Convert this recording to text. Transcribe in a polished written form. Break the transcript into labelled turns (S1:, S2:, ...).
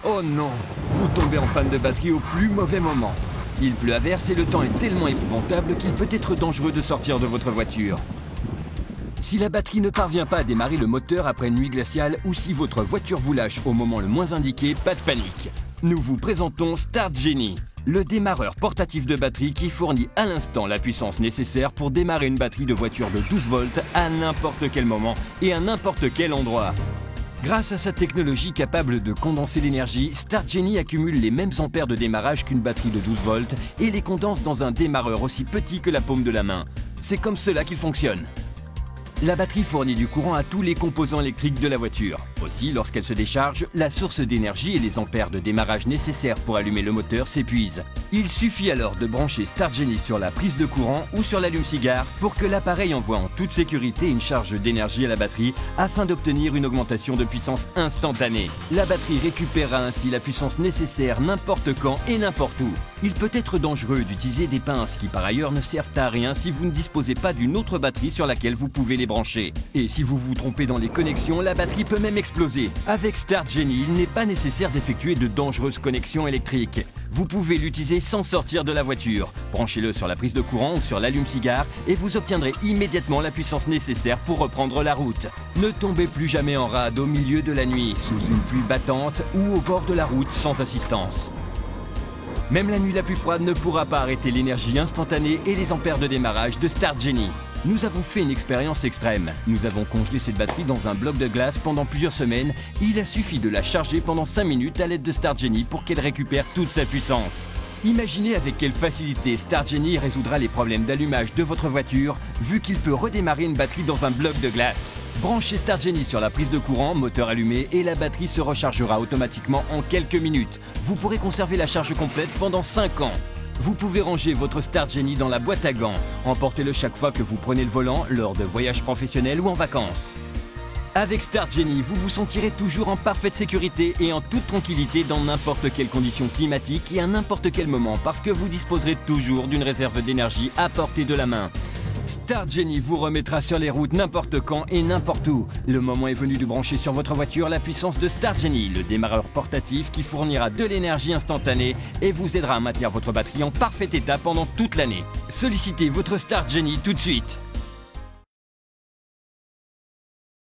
S1: Oh non, vous tombez en panne de batterie au plus mauvais moment. Il pleut à verse et le temps est tellement épouvantable qu'il peut être dangereux de sortir de votre voiture. Si la batterie ne parvient pas à démarrer le moteur après une nuit glaciale ou si votre voiture vous lâche au moment le moins indiqué, pas de panique. Nous vous présentons Start Genie, le démarreur portatif de batterie qui fournit à l'instant la puissance nécessaire pour démarrer une batterie de voiture de 12 volts à n'importe quel moment et à n'importe quel endroit. Grâce à sa technologie capable de condenser l'énergie, Start Genie accumule les mêmes ampères de démarrage qu'une batterie de 12 volts et les condense dans un démarreur aussi petit que la paume de la main. C'est comme cela qu'il fonctionne. La batterie fournit du courant à tous les composants électriques de la voiture. Aussi, lorsqu'elle se décharge, la source d'énergie et les ampères de démarrage nécessaires pour allumer le moteur s'épuisent. Il suffit alors de brancher Start Genie sur la prise de courant ou sur l'allume-cigare pour que l'appareil envoie en toute sécurité une charge d'énergie à la batterie afin d'obtenir une augmentation de puissance instantanée. La batterie récupérera ainsi la puissance nécessaire n'importe quand et n'importe où. Il peut être dangereux d'utiliser des pinces qui par ailleurs ne servent à rien si vous ne disposez pas d'une autre batterie sur laquelle vous pouvez les brancher. Et si vous vous trompez dans les connexions, la batterie peut même exploser. Avec Start Genie, il n'est pas nécessaire d'effectuer de dangereuses connexions électriques. Vous pouvez l'utiliser sans sortir de la voiture. Branchez-le sur la prise de courant ou sur l'allume-cigare et vous obtiendrez immédiatement la puissance nécessaire pour reprendre la route. Ne tombez plus jamais en rade au milieu de la nuit, sous une pluie battante ou au bord de la route sans assistance. Même la nuit la plus froide ne pourra pas arrêter l'énergie instantanée et les ampères de démarrage de Start Genie. Nous avons fait une expérience extrême. Nous avons congelé cette batterie dans un bloc de glace pendant plusieurs semaines et il a suffi de la charger pendant 5 minutes à l'aide de Start Genie pour qu'elle récupère toute sa puissance. Imaginez avec quelle facilité Start Genie résoudra les problèmes d'allumage de votre voiture vu qu'il peut redémarrer une batterie dans un bloc de glace. Branchez Start Genie sur la prise de courant, moteur allumé et la batterie se rechargera automatiquement en quelques minutes. Vous pourrez conserver la charge complète pendant 5 ans. Vous pouvez ranger votre Start Genie dans la boîte à gants. Emportez-le chaque fois que vous prenez le volant, lors de voyages professionnels ou en vacances. Avec Start Genie, vous vous sentirez toujours en parfaite sécurité et en toute tranquillité dans n'importe quelle condition climatique et à n'importe quel moment parce que vous disposerez toujours d'une réserve d'énergie à portée de la main. Start Genie vous remettra sur les routes n'importe quand et n'importe où. Le moment est venu de brancher sur votre voiture la puissance de Start Genie, le démarreur portatif qui fournira de l'énergie instantanée et vous aidera à maintenir votre batterie en parfait état pendant toute l'année. Sollicitez votre Start Genie tout de suite.